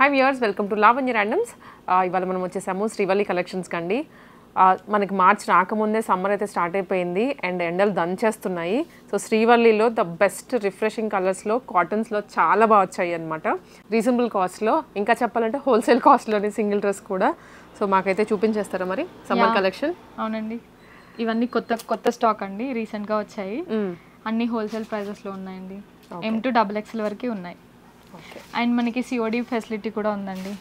Hi viewers, welcome to Lavanya Randoms. ఇవాళ మనం వచ్చేసాము శ్రీవల్లి కలెక్షన్స్ కండి. మనకి మార్చ్ రాకముందే సమ్మర్ అయితే స్టార్ట్ అయిపోయింది అండ్ ఎండలు దంచేస్తున్నాయి. సో శ్రీవల్లిలో ద బెస్ట్ రిఫ్రెషింగ్ కలర్స్లో కాటన్స్లో చాలా బాగా వచ్చాయి అనమాట. రీజనబుల్ కాస్ట్లో, ఇంకా చెప్పాలంటే హోల్సేల్ కాస్ట్లోని సింగిల్ డ్రెస్ కూడా. సో మాకైతే చూపించేస్తారా మరి సమ్మర్ కలెక్షన్? అవునండి, ఇవన్నీ కొత్త స్టాక్ అండి, రీసెంట్గా వచ్చాయి. అన్ని హోల్సేల్ ప్రైజెస్లో ఉన్నాయండి. M to XXL వరకు ఉన్నాయి. అండ్ మనకి COD ఫెసిలిటీ కూడా ఉందండి.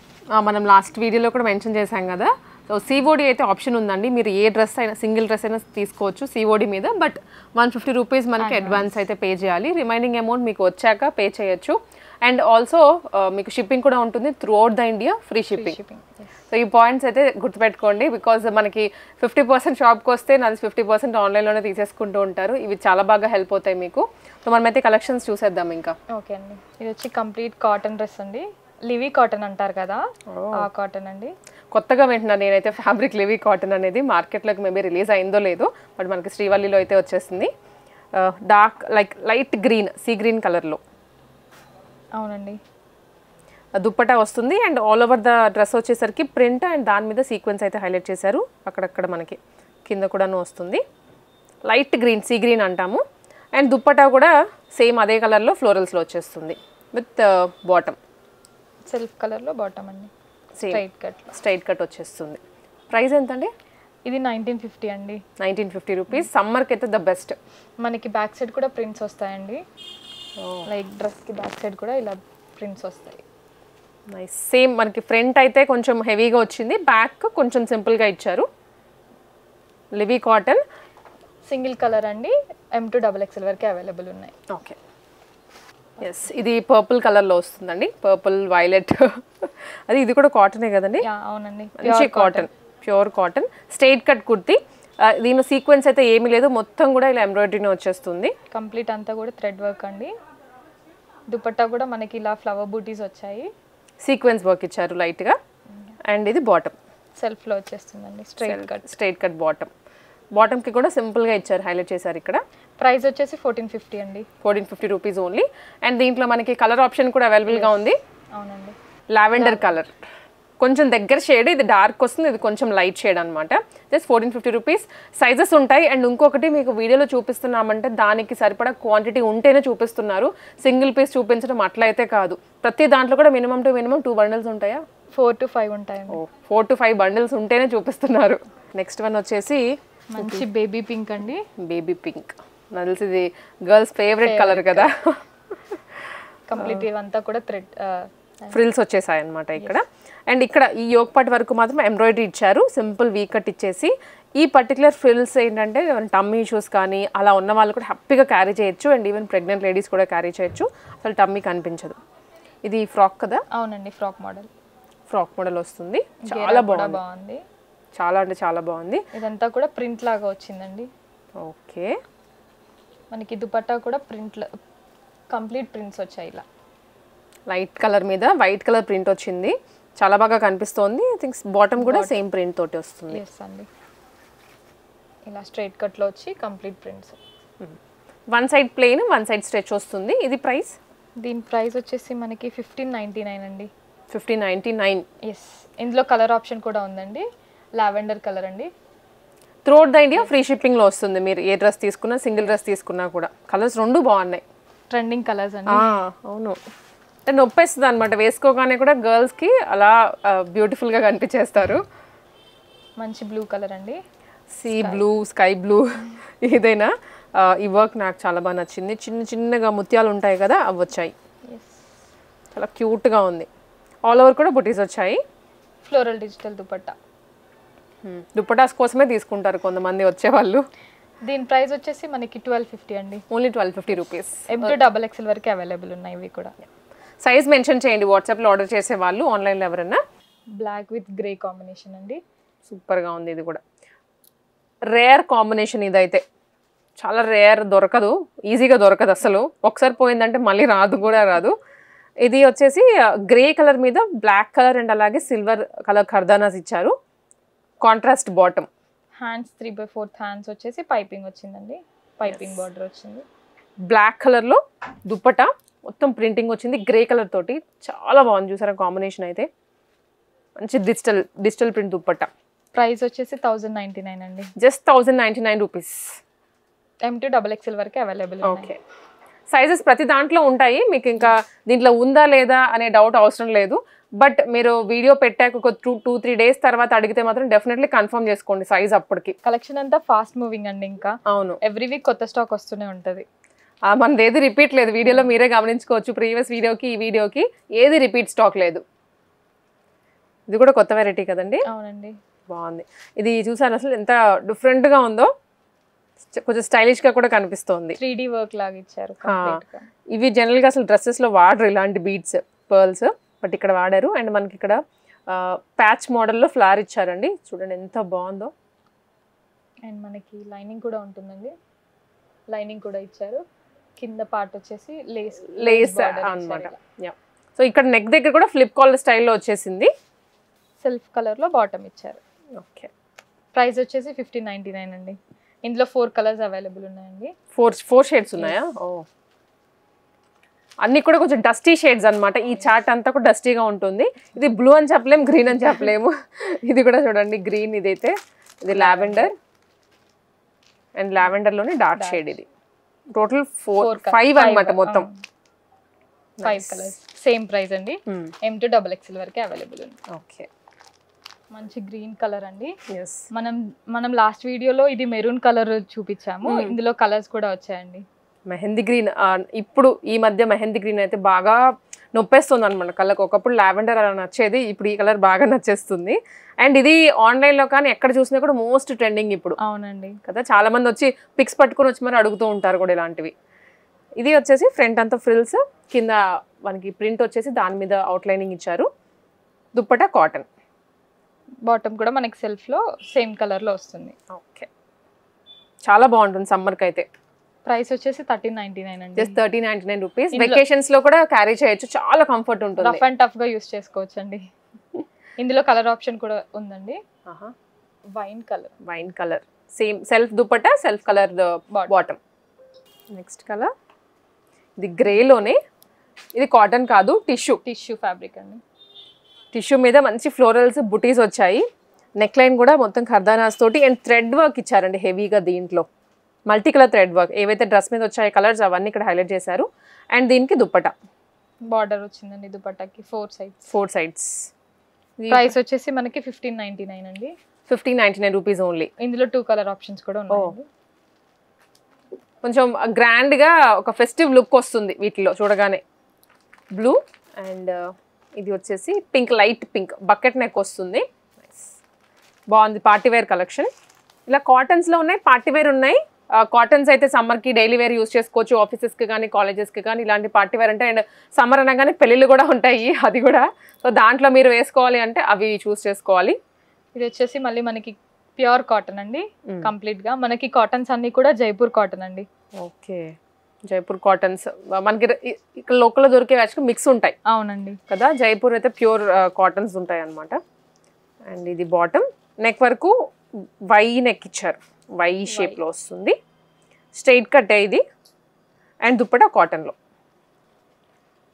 మనం లాస్ట్ వీడియోలో కూడా మెన్షన్ చేసాం కదా. సో COD అయితే ఆప్షన్ ఉందండి. మీరు ఏ డ్రెస్ అయినా సింగిల్ డ్రెస్ అయినా తీసుకోవచ్చు COD మీద. బట్ 150 రూపీస్ మనకి అడ్వాన్స్ అయితే పే చేయాలి. రిమైనింగ్ అమౌంట్ మీకు వచ్చాక పే చేయొచ్చు. అండ్ ఆల్సో మీకు షిప్పింగ్ కూడా ఉంటుంది through out the India, free shipping. So ఈ పాయింట్స్ అయితే గుర్తుపెట్టుకోండి. బికాజ్ మనకి 50% షాప్కి వస్తే నాది 50% ఆన్లైన్లోనే తీసేసుకుంటూ ఉంటారు. ఇవి చాలా బాగా హెల్ప్ అవుతాయి మీకు. సో మనమైతే కలెక్షన్స్ చూసేద్దాం ఇంకా. ఓకే అండి, ఇది వచ్చి కంప్లీట్ కాటన్ డ్రెస్ అండి. లివీ కాటన్ అంటారు కదా, ఆ కాటన్ అండి. కొత్తగా వింటున్నాను నేనైతే ఫ్యాబ్రిక్ లివీ కాటన్ అనేది. మార్కెట్లోకి మేబీ రిలీజ్ అయిందో లేదో, బట్ మనకి శ్రీవల్లిలో అయితే వచ్చేసింది. Dark light green, sea green కలర్లో. అవునండి, దుప్పటా వస్తుంది and all over the dress వచ్చేసరికి ప్రింట్ అండ్ దాని మీద సీక్వెన్స్ అయితే హైలైట్ చేశారు. అక్కడక్కడ మనకి కింద కూడాను వస్తుంది. లైట్ గ్రీన్, సీ గ్రీన్ అంటాము. అండ్ దుప్పటా కూడా సేమ్ అదే కలర్లో ఫ్లోరల్స్లో వచ్చేస్తుంది విత్ బాటమ్. సెల్ఫ్ కలర్లో బాటమ్ అండి, స్ట్రైట్ కట్ వచ్చేస్తుంది. ప్రైస్ ఎంతండి? ఇది 1950 అండి. 1950 రూపీస్. సమ్మర్కి అయితే ద బెస్ట్. మనకి బ్యాక్ సైడ్ కూడా ప్రింట్స్ వస్తాయండి. లైక్ డ్రెస్కి బ్యాక్ సైడ్ కూడా ఇలా ప్రింట్స్ వస్తాయి. నైస్. సేమ్ మనకి ఫ్రంట్ అయితే కొంచెం హెవీగా వచ్చింది, బ్యాక్ కొంచెం సింపుల్గా ఇచ్చారు. లివీ కాటన్, సింగిల్ కలర్ అండి. M to XXL వరకు అవైలబుల్ ఉన్నాయి. Okay, yes. ఇది పర్పుల్ కలర్లో వస్తుందండి, పర్పుల్ వైలెట్. అది ఇది కూడా కాటనే కదండి? అవునండి, మంచి cotton, pure cotton. Straight cut kurti. దీని సీక్వెన్స్ అయితే ఏమీ లేదు, మొత్తం కూడా ఇలా ఎంబ్రాయిడరీనే వచ్చేస్తుంది. కంప్లీట్ అంతా కూడా థ్రెడ్ వర్క్ అండి. దుపట్టా కూడా మనకి ఇలా ఫ్లవర్ బూటీస్ వచ్చాయి, సీక్వెన్స్ వర్క్ ఇచ్చారు లైట్గా. అండ్ ఇది బాటమ్ సెల్ఫ్లో వచ్చేస్తుందండి, స్ట్రైట్ కట్ బాటమ్. బాటమ్కి కూడా సింపుల్గా ఇచ్చారు, హైలైట్ చేశారు ఇక్కడ. ప్రైస్ వచ్చేసి 1450 అండి. 1450 రూపీస్ ఓన్లీ. అండ్ దీంట్లో మనకి కలర్ ఆప్షన్ కూడా అవైలబుల్గా ఉంది. అవునండి, లావెండర్ కలర్, కొంచెం దగ్గర షేడ్. ఇది డార్క్ వస్తుంది, ఇది కొంచెం లైట్ షేడ్ అనమాట. Just 1450 rupees. సైజెస్ ఉంటాయి. అండ్ ఇంకొకటి మీకు వీడియోలో చూపిస్తున్నామంటే దానికి సరిపడా క్వాంటిటీ ఉంటేనే చూపిస్తున్నారు. సింగిల్ పీస్ చూపించడం అట్లా అయితే కాదు. ప్రతి దాంట్లో కూడా మినిమం 2 బండిల్స్ ఉంటాయా? 4 to 5 ఉంటాయండి. 4 to 5 బండిల్స్ ఉంటేనే చూపిస్తున్నారు. నెక్స్ట్ వన్ వచ్చేసి మంచి బేబీ పింక్ అండి. బేబీ పింక్ నాకు తెలిసి ఇది గర్ల్స్ ఫేవరెట్ కలర్ కదా. కంప్లీట్ ఇవంతా కూడా థ్రెడ్ ఫ్రిల్స్ వచ్చేసాయి అనమాట ఇక్కడ. అండ్ ఇక్కడ ఈ యోక్ పార్ట్ వరకు మాత్రం ఎంబ్రాయిడరీ ఇచ్చారు, సింపుల్ వీ కట్ ఇచ్చేసి. ఈ పర్టికులర్ ఫ్రిల్స్ ఏంటంటే టమ్మీ ఇష్యూస్ కానీ అలా ఉన్న వాళ్ళు కూడా హ్యాపీగా క్యారీ చేయొచ్చు. అండ్ ఈవెన్ ప్రెగ్నెంట్ లేడీస్ కూడా క్యారీ చేయొచ్చు, అసలు టమ్మీ కనిపించదు. ఇది ఫ్రాక్ కదా? అవునండి, ఫ్రాక్ మోడల్ వస్తుంది. చాలా బాగుంది, చాలా అంటే చాలా బాగుంది. ఇదంతా కూడా ప్రింట్ లాగా వచ్చిందండి. ఓకే, మనకి దుపట్టా కూడా కంప్లీట్ ప్రింట్స్ వచ్చాయి. ఇలా లైట్ కలర్ మీద వైట్ కలర్ ప్రింట్ వచ్చింది, చాలా బాగా కనిపిస్తోంది. ఐ థింక్ బాటమ్ కూడా సేమ్ ప్రింట్ తోటి వస్తుంది. ఎస్ అండి, ఇలా స్ట్రైట్ కట్లో వచ్చి complete prints. One side plain, one side stretch వస్తుంది. ఇది ప్రైస్? దీని ప్రైస్ వచ్చేసి మనకి 1599 అండి. 1599. ఎస్, ఇందులో కలర్ ఆప్షన్ కూడా ఉందండి. లావెండర్ కలర్ అండి. Throughout the India free షిప్పింగ్లో వస్తుంది. మీరు ఏ డ్రెస్ తీసుకున్నా, సింగిల్ డ్రెస్ తీసుకున్నా కూడా. కలర్స్ రెండు బాగున్నాయి, ట్రెండింగ్ కలర్స్ అండి. అవును, అంటే నొప్పేస్తుంది అనమాట వేసుకోగానే కూడా. గర్ల్స్కి అలా బ్యూటిఫుల్గా కనిపించేస్తారు. మంచి బ్లూ కలర్ అండి, సీ బ్లూ, స్కై బ్లూ ఏదైనా. ఈ వర్క్ నాకు చాలా బాగా నచ్చింది. చిన్నగా ముత్యాలు ఉంటాయి కదా, అవి వచ్చాయి. చాలా క్యూట్గా ఉంది. ఆల్ ఓవర్ కూడా బుటీస్ వచ్చాయి. Floral digital dupatta. దుపట్టాస్ కోసమే తీసుకుంటారు కొంతమంది వచ్చేవాళ్ళు. దీని ప్రైస్ వచ్చేసి మనకి 1250 అండి. Only 1250 rupees. M to XXL వరకు అవైలబుల్ ఉన్నాయి ఇవి కూడా. సైజ్ మెన్షన్ చేయండి వాట్సాప్లో ఆర్డర్ చేసే వాళ్ళు, ఆన్లైన్లో ఎవరన్నా. బ్లాక్ విత్ గ్రే కాంబినేషన్ అండి, సూపర్గా ఉంది. ఇది కూడా రేర్ కాంబినేషన్. ఇదైతే చాలా రేర్, దొరకదు, ఈజీగా దొరకదు అసలు. ఒకసారి పోయిందంటే మళ్ళీ రాదు. ఇది వచ్చేసి గ్రే కలర్ మీద బ్లాక్ కలర్ అండ్ అలాగే సిల్వర్ కలర్ ఖర్దానాస్ ఇచ్చారు. Contrast bottom. హ్యాండ్స్ 3/4 హ్యాండ్స్ వచ్చేసి పైపింగ్ వచ్చిందండి, పైపింగ్ బార్డర్ వచ్చింది. బ్లాక్ కలర్లో దుప్పటా, మొత్తం ప్రింటింగ్ వచ్చింది గ్రే కలర్ తోటి, చాలా బాగుంది చూసారా కాంబినేషన్ అయితే. మంచి డిజిటల్ ప్రింట్ దుప్పట్టా. ప్రైస్ వచ్చేసి 1099 అండి. Just 1099 rupees. M2XXL వరకు అవైలబుల్. ఓకే, సైజెస్ ప్రతి దాంట్లో ఉంటాయి, మీకు ఇంకా దీంట్లో ఉందా లేదా అనే డౌట్ అవసరం లేదు. బట్ మీరు వీడియో పెట్టాక ఒక 2-3 డేస్ తర్వాత అడిగితే మాత్రం డెఫినెట్లీ కన్ఫర్మ్ చేసుకోండి సైజ్ అప్పటికి. కలెక్షన్ అంతా ఫాస్ట్ మూవింగ్ అండి, ఇంకా అవును ఎవ్రీ వీక్ కొత్త స్టాక్ వస్తూనే ఉంటుంది. మనది ఏది రిపీట్ లేదు, వీడియోలో మీరే గమనించుకోవచ్చు. ప్రీవియస్ వీడియోకి ఈ వీడియోకి ఏది రిపీట్ స్టాక్ లేదు. ఇది కూడా కొత్త వెరైటీ కదండి. అవునండి, బాగుంది. ఇది చూసారు అసలు ఎంత డిఫరెంట్గా ఉందో, కొంచెం స్టైలిష్గా కూడా కనిపిస్తుంది. 3D వర్క్ లాగా ఇచ్చారు. ఇవి జనరల్గా అసలు డ్రెస్సెస్లో వాడరు ఇలాంటి బీడ్స్, పర్ల్స్, బట్ ఇక్కడ వాడారు. అండ్ మనకి ఇక్కడ ప్యాచ్ మోడల్లో ఫ్లవర్ ఇచ్చారండి, చూడండి ఎంత బాగుందో. అండ్ మనకి లైనింగ్ కూడా ఉంటుందండి, లైనింగ్ కూడా ఇచ్చారు. కింద పార్ట్ వచ్చేసి లేస్ అన్నమాట. సో ఇక్కడ నెక్ దగ్గర కూడా ఫ్లిప్ కాలర్ స్టైల్లో వచ్చేసింది. సెల్ఫ్ కలర్లో బాటమ్ ఇచ్చారు. ఓకే, ప్రైస్ వచ్చేసి 1599 అండి. ఇందులో 4 కలర్స్ అవైలబుల్ ఉన్నాయండి. 4 షేడ్స్ ఉన్నాయా? ఓ, అన్ని కూడా కొంచెం డస్టీ షేడ్స్ అన్నమాట. ఈ చార్ట్ అంతా కూడా డస్టీగా ఉంటుంది. ఇది బ్లూ అని చెప్పలేము, గ్రీన్ అని చెప్పలేము. ఇది కూడా చూడండి గ్రీన్, ఇదైతే ఇది లావెండర్ అండ్ లావెండర్లోనే డార్క్ షేడ్. ఇది టోటల్ 5 అన్నమాట మొత్తం. 5 కలర్స్ సేమ్ ప్రైస్ అండి. M2XXL వరకు అవైలబుల్ ఉంది. ఓకే, మంచి గ్రీన్ కలర్ అండి. yes మనం లాస్ట్ వీడియోలో ఇది మెరూన్ కలర్ చూపించాము, ఇందులో కలర్స్ కూడా వచ్చాయండి. మెహందీ గ్రీన్, ఇప్పుడు ఈ మధ్య మెహందీ గ్రీన్ అయితే బాగా నొప్పేస్తుంది అనమాట కళ్ళకు. ఒకప్పుడు లావెండర్ అలా నచ్చేది, ఇప్పుడు ఈ కలర్ బాగా నచ్చేస్తుంది. అండ్ ఇది ఆన్లైన్లో కానీ ఎక్కడ చూసినా కూడా మోస్ట్ ట్రెండింగ్ ఇప్పుడు. అవునండి కదా, చాలా మంది వచ్చి పిక్స్ పట్టుకొని వచ్చి మరి అడుగుతూ ఉంటారు కూడా ఇలాంటివి. ఇది వచ్చేసి ఫ్రంట్ అంతా ఫ్రిల్స్, కింద మనకి ప్రింట్ వచ్చేసి దాని మీద అవుట్లైనింగ్ ఇచ్చారు. దుప్పటా కాటన్, బాటమ్ కూడా మనకి సెల్ఫ్లో సేమ్ కలర్లో వస్తుంది. ఓకే, చాలా బాగుంటుంది సమ్మర్కి అయితే. ప్రైస్ వచ్చేసి 1399 అండి. Just 1399 rupees. వెకేషన్స్ లో కూడా క్యారీ చేయొచ్చు, చాలా కంఫర్ట్ ఉంటుంది. రఫ్ అండ్ టఫ్ గా యూస్ చేసుకోవచ్చు అండి. ఇందులో కలర్ ఆప్షన్ కూడా ఉందండి. Wine colour same self dupatta, self colour bottom. Next colour ఇది గ్రేలోనే, ఇది కాటన్ కాదు, టిష్యూ ఫ్యాబ్రిక్ అండి. టిష్యూ మీద మంచి ఫ్లోరల్స్ బుటీస్ వచ్చాయి. నెక్ లైన్ కూడా మొత్తం ఖర్దానాస్ తోటి అండ్ థ్రెడ్ వర్క్ ఇచ్చారండి హెవీగా. దీంట్లో మల్టీ కలర్ థ్రెడ్ వర్క్, ఏవైతే డ్రెస్ మీద వచ్చాయి కలర్స్ అవన్నీ ఇక్కడ హైలైట్ చేశారు. అండ్ దీనికి దుప్పటా బార్డర్ వచ్చిందండి దుపట్టాకి 4 సైడ్స్. ప్రైస్ వచ్చేసి మనకి 1599 అండి. 1599 రూపీస్ ఓన్లీ. ఇందులో 2 కలర్ ఆప్షన్స్ కూడా ఉన్నాయి. కొంచెం గ్రాండ్ గా ఒక ఫెస్టివ్ లుక్ వస్తుంది వీటిలో చూడగానే. బ్లూ అండ్ ఇది వచ్చేసి pink, light pink bucket neck వస్తుంది. బాగుంది, పార్టీ వేర్ కలెక్షన్. ఇలా కాటన్స్ లో ఉన్నాయి, పార్టీ వేర్ ఉన్నాయి. కాటన్స్ అయితే సమ్మర్ కి డైలీ వేర్ యూస్ చేసుకోవచ్చు, ఆఫీసెస్ కి కానీ కాలేజెస్ కి కానీ ఇలాంటి పార్టీ వేర్ అంటే. అండ్ సమ్మర్ అనగానే పెళ్ళిళ్ళు కూడా ఉంటాయి, అది కూడా. సో దాంట్లో మీరు వేసుకోవాలి అంటే అవి చూస్ చేసుకోవాలి. ఇది వచ్చేసి మళ్ళీ మనకి ప్యూర్ కాటన్ అండి, కంప్లీట్ గా. మనకి కాటన్స్ అన్ని కూడా జైపూర్ కాటన్ అండి. ఓకే, జైపూర్ కాటన్స్ మనకి ఇక్కడ లోకల్ దొరికే వాటికి మిక్స్ ఉంటాయి. అవునండి కదా, జైపూర్ అయితే ప్యూర్ కాటన్స్ ఉంటాయి అన్నమాట. అండ్ ఇది బాటమ్, నెక్ వరకు వై నెక్ ఇచ్చారు, వై షేప్ లో వస్తుంది. స్ట్రైట్ కట్ ఇది. అండ్ దుప్పటా కాటన్ లో.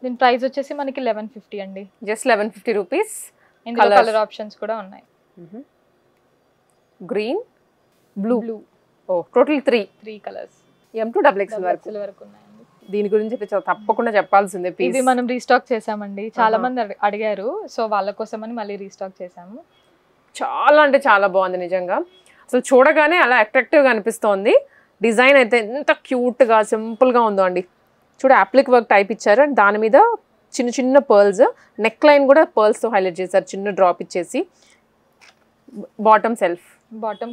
దీని ప్రైస్ వచ్చేసి మనకి 1150 అండి. Just 1150 rupees. ఇందులో కలర్ ఆప్షన్స్ కూడా ఉన్నాయి. Green, blue. ఓ, టోటల్ 3 కలర్స్. M2XXL వరకు ఉన్నాయండి. దీని గురించి అయితే తప్పకుండా చెప్పాల్సిందే. ఇది మనం రీస్టాక్ చేసామండి, చాలా మంది అడిగారు, సో వాళ్ళ కోసం అని మళ్ళీ రీస్టాక్ చేసాము. చాలా అంటే చాలా బాగుంది నిజంగా. అసలు చూడగానే అలా అట్రాక్టివ్గా అనిపిస్తోంది. డిజైన్ అయితే ఎంత క్యూట్గా సింపుల్గా ఉందో అండి. చూడ అప్లిక్ వర్క్ టైప్ ఇచ్చారు. అండ్ దాని మీద చిన్న చిన్న పర్ల్స్, నెక్ లైన్ కూడా పర్ల్స్తో హైలైట్ చేశారు, చిన్న డ్రాప్ ఇచ్చేసి. బాటమ్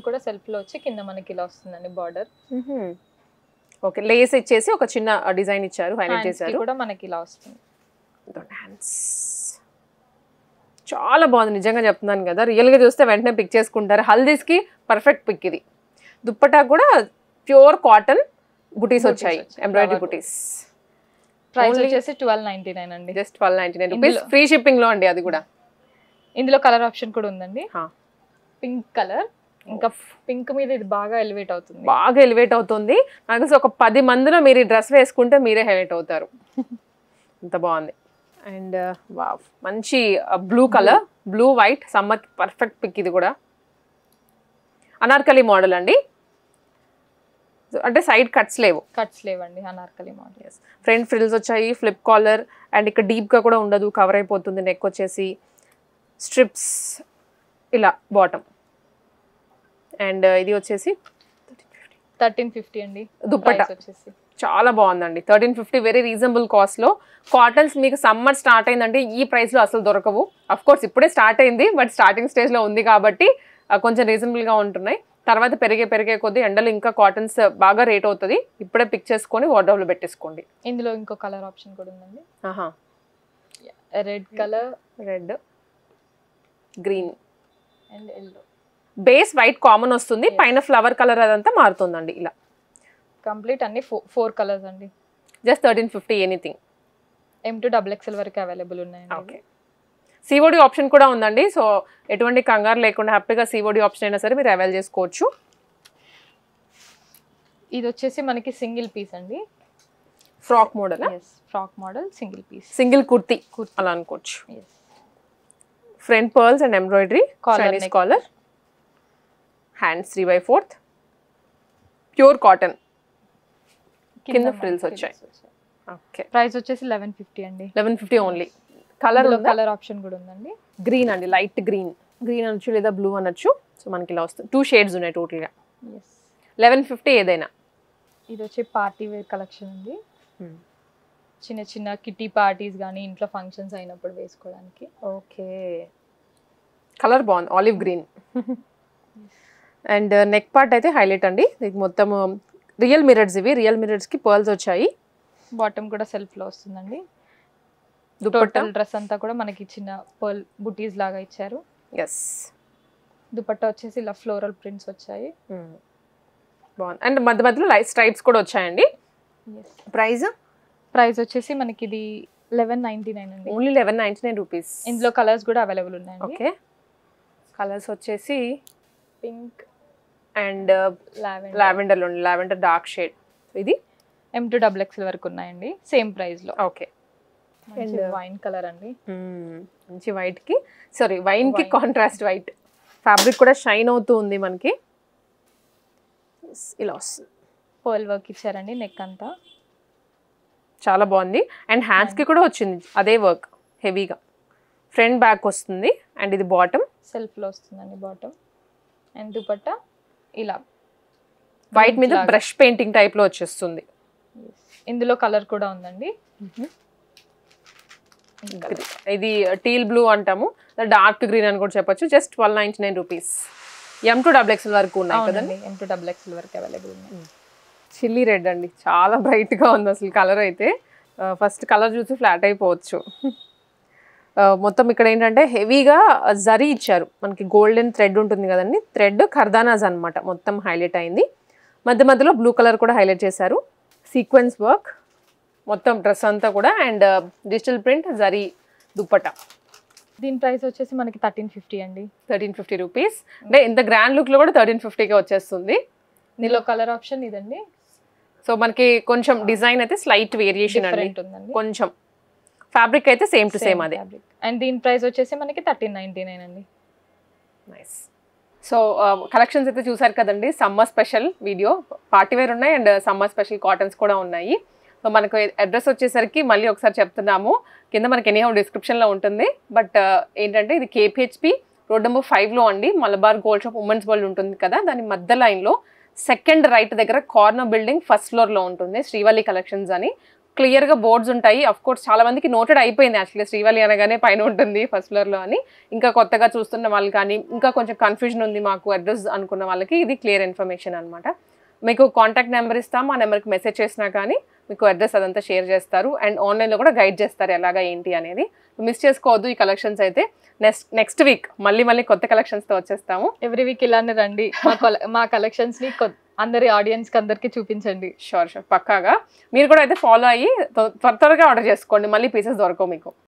కూడా సెల్ఫ్లో వచ్చి కింద మనకి ఇలా వస్తుందండి బార్డర్. ఓకే, లేస్ ఇచ్చేసి ఒక చిన్న డిజైన్ ఇచ్చారు, హైలైట్ చేశారు. కూడా మనకి ఇలా వస్తుంది. చాలా బాగుంది నిజంగా చెప్తున్నాను కదా, రియల్గా చూస్తే వెంటనే పిక్ చేసుకుంటారు. హల్దీస్కి పర్ఫెక్ట్ పిక్ ఇది. దుప్పటా కూడా ప్యూర్ కాటన్ బుటీస్ వచ్చాయి, ఎంబ్రాయిడరీ బుటీస్. ప్రైస్ వచ్చేసి 1299 అండి. జస్ట్ 1299 రూపీస్, ఫ్రీ షిప్పింగ్ లో అండి అది కూడా. ఇందులో కలర్ ఆప్షన్ కూడా ఉందండి. పింక్ కలర్, ఇంకా పింక్ మీద ఇది బాగా ఎలివేట్ అవుతుంది. నాకు తెలిసి ఒక 10 మందిలో మీరు ఈ డ్రెస్ వేసుకుంటే మీరే హైలైట్ అవుతారు. ఇంత బాగుంది. అండ్ వావ్, మంచి blue colour, blue white summer perfect pick. ఇది కూడా అనార్కలి మోడల్ అండి, అంటే సైడ్ కట్స్ లేవండి. అనార్కలి మోడల్. ఫ్రంట్ ఫ్రిల్స్ వచ్చాయి, ఫ్లిప్ కాలర్, అండ్ ఇక్కడ డీప్గా కూడా ఉండదు, కవర్ అయిపోతుంది. నెక్ వచ్చేసి స్ట్రిప్స్ ఇలా బాటమ్. అండ్ ఇది వచ్చేసి 1350 అండి. దుప్పట్టా వచ్చేసి చాలా బాగుందండి. 1350 వెరీ రీజనబుల్ కాస్ట్లో. కాటన్స్ మీకు సమ్మర్ స్టార్ట్ అయిందంటే ఈ ప్రైస్లో అసలు దొరకవు. అఫ్ కోర్స్ ఇప్పుడే స్టార్ట్ అయింది, బట్ స్టార్టింగ్ స్టేజ్లో ఉంది కాబట్టి కొంచెం రీజనబుల్గా ఉంటున్నాయి. తర్వాత పెరిగే కొద్దీ ఎండలు ఇంకా కాటన్స్ బాగా రేట్ అవుతుంది. ఇప్పుడే పిక్ చేసుకొని వార్డ్రోబ్లో పెట్టేసుకోండి. ఇందులో ఇంకో కలర్ ఆప్షన్ కూడా ఉందండి. Red colour, red, green and yellow. Base white common వస్తుంది, పైన ఫ్లవర్ కలర్ అదంతా మారుతుందండి. ఇలా కంప్లీట్ అన్ని 4 కలర్స్ అండి. Just 1350 anything. M2XXL వరకు అవైలబుల్ ఉన్నాయండి. ఓకే, సిఓడి ఆప్షన్ కూడా ఉందండి. సో ఎటువంటి కంగారు లేకుండా హ్యాపీగా సిఓడి ఆప్షన్ అయినా సరే మీరు అవైల్ చేసుకోవచ్చు. ఇది వచ్చేసి మనకి సింగిల్ పీస్ అండి, frock model. Frock model single piece, single kurti అలా అనుకోవచ్చు. Front pearls and embroidery, Chinese collar, hands 3/4, pure cotton, కింద ఫ్రిల్స్ వచ్చాయి. ఓకే, ప్రైస్ వచ్చేసి 1150 అండి. 1150 ఓన్లీ. కలర్ ఆప్షన్ కూడా ఉందండి. గ్రీన్ అండి, లైట్ గ్రీన్ అనొచ్చు లేదా బ్లూ అనొచ్చు. సో మనకి ఇలా వస్తుంది. 2 షేడ్స్ ఉన్నాయి టోటల్గా. 1150 ఏదైనా. ఇది వచ్చి పార్టీ వేర్ కలెక్షన్ అండి. చిన్న కిటీ పార్టీస్ కానీ ఇంట్లో ఫంక్షన్స్ అయినప్పుడు వేసుకోవడానికి. ఓకే, కలర్ బాగుంది, olive green. And neck part అయితే హైలైట్ అండి. ఇది మొత్తం రియల్ మిరర్స్, ఇవి రియల్ మిరర్స్కి పర్ల్స్ వచ్చాయి. బాటమ్ కూడా సెల్ఫ్లో వస్తుందండి. దుపట్టా డ్రెస్ అంతా కూడా మనకి చిన్న పర్ల్ బుటీస్ లాగా ఇచ్చారు. ఎస్, దుపట్టా వచ్చేసి ఇలా ఫ్లోరల్ ప్రింట్స్ వచ్చాయి. బాగుంది. అండ్ మధ్యలో లైట్ స్ట్రైప్స్ కూడా వచ్చాయండి. ప్రైస్ వచ్చేసి మనకి ఇది 1199 అండి. Only 1199 rupees. ఇందులో కలర్స్ కూడా అవైలబుల్ ఉన్నాయండి. ఓకే, కలర్స్ వచ్చేసి pink and lavender dark shade. ఇది M2XXL వరకు ఉన్నాయండి, సేమ్ ప్రైస్లో. ఓకే, అండ్ వైన్ కలర్ అండి. మంచి వైట్కి, సారీ వైన్కి కాంట్రాస్ట్ వైట్. ఫ్యాబ్రిక్ కూడా షైన్ అవుతూ ఉంది మనకి. ఇలా వస్తుంది, పర్ల్ వర్క్ ఇచ్చారండి నెక్ అంతా, చాలా బాగుంది. అండ్ హ్యాండ్స్కి కూడా వచ్చింది అదే వర్క్ హెవీగా. ఫ్రంట్ బ్యాక్ వస్తుంది. అండ్ ఇది బాటమ్ సెల్ఫ్లో వస్తుందండి బాటమ్. అండ్ దుపట్టా ఇలా వైట్ మీద బ్రష్ పెయింటింగ్ టైప్లో వచ్చేస్తుంది. ఇందులో కలర్ కూడా ఉందండి. ఇది టీల్ బ్లూ అంటాము, డార్క్ గ్రీన్ అని కూడా చెప్పొచ్చు. Just 1299 rupees. M2XXL వరకు ఉన్నాయి కదండి. M2XXL వరకు అవైలబుల్ ఉన్నాయి. చిల్లీ రెడ్ అండి, చాలా బ్రైట్గా ఉంది అసలు కలర్ అయితే. ఫస్ట్ కలర్ చూసి ఫ్లాట్ అయిపోవచ్చు. మొత్తం ఇక్కడ ఏంటంటే హెవీగా జరీ ఇచ్చారు మనకి. గోల్డెన్ థ్రెడ్ ఉంటుంది కదండి, థ్రెడ్ ఖర్దానాజ్ అనమాట మొత్తం హైలైట్ అయింది. మధ్యలో బ్లూ కలర్ కూడా హైలైట్ చేశారు. సీక్వెన్స్ వర్క్ మొత్తం డ్రెస్ అంతా కూడా. And digital print zari dupatta. దీని ప్రైస్ వచ్చేసి మనకి 1350 అండి. 1350 రూపీస్. అంటే ఇంత గ్రాండ్ లుక్లో కూడా 1350కే వచ్చేస్తుంది. దీనిలో కలర్ ఆప్షన్ ఇదండి. సో మనకి కొంచెం డిజైన్ అయితే స్లైట్ వేరియేషన్ అండి, కొంచెం. ఫ్యాబ్రిక్ అయితే సేమ్ టు సేమ్ అదే. అండ్ దీని ప్రైస్ వచ్చేసి మనకి 1399 అండి. నైస్. సో కలెక్షన్స్ అయితే చూసారు కదండి. Summer special video, party wear ఉన్నాయి అండ్ సమ్మర్ స్పెషల్ కాటన్స్ కూడా ఉన్నాయి. సో మనకు అడ్రస్ వచ్చేసరికి మళ్ళీ ఒకసారి చెప్తున్నాము, కింద మనకి ఎనీహౌ డిస్క్రిప్షన్లో ఉంటుంది. బట్ ఏంటంటే ఇది KPHP రోడ్ నెంబర్ 5లో అండి. Malabar gold shop women's world ఉంటుంది కదా, దాని మధ్య లైన్లో సెకండ్ రైట్ దగ్గర కార్నర్ బిల్డింగ్ ఫస్ట్ ఫ్లోర్లో ఉంటుంది శ్రీవల్లి కలెక్షన్స్ అని. క్లియర్గా బోర్డ్స్ ఉంటాయి. అఫ్ కోర్స్ చాలా మందికి నోటెడ్ అయిపోయింది యాక్చువల్లీ, శ్రీవల్లి అనగానే పైన ఉంటుంది ఫస్ట్ ఫ్లోర్లో అని. ఇంకా కొత్తగా చూస్తున్న వాళ్ళు కానీ ఇంకా కొంచెం కన్ఫ్యూజన్ ఉంది మాకు అడ్రస్ అనుకున్న వాళ్ళకి ఇది క్లియర్ ఇన్ఫర్మేషన్ అనమాట. మీకు కాంటాక్ట్ నెంబర్ ఇస్తాము, ఆ నెంబర్కి మెసేజ్ చేసినా కానీ మీకు అడ్రస్ అదంతా షేర్ చేస్తారు. అండ్ ఆన్లైన్లో కూడా గైడ్ చేస్తారు ఎలాగా ఏంటి అనేది. మిస్ చేసుకోవద్దు ఈ కలెక్షన్స్ అయితే. నెక్స్ట్ వీక్ మళ్ళీ కొత్త కలెక్షన్స్తో వచ్చేస్తాము. ఎవ్రీ వీక్ ఇలానే రండి, మా కలెక్షన్స్ని అందరి ఆడియన్స్కి అందరికీ చూపించండి. షూర్ పక్కాగా. మీరు కూడా అయితే ఫాలో అయ్యి త్వరగా ఆర్డర్ చేసుకోండి, మళ్ళీ పీసెస్ దొరకవు మీకు.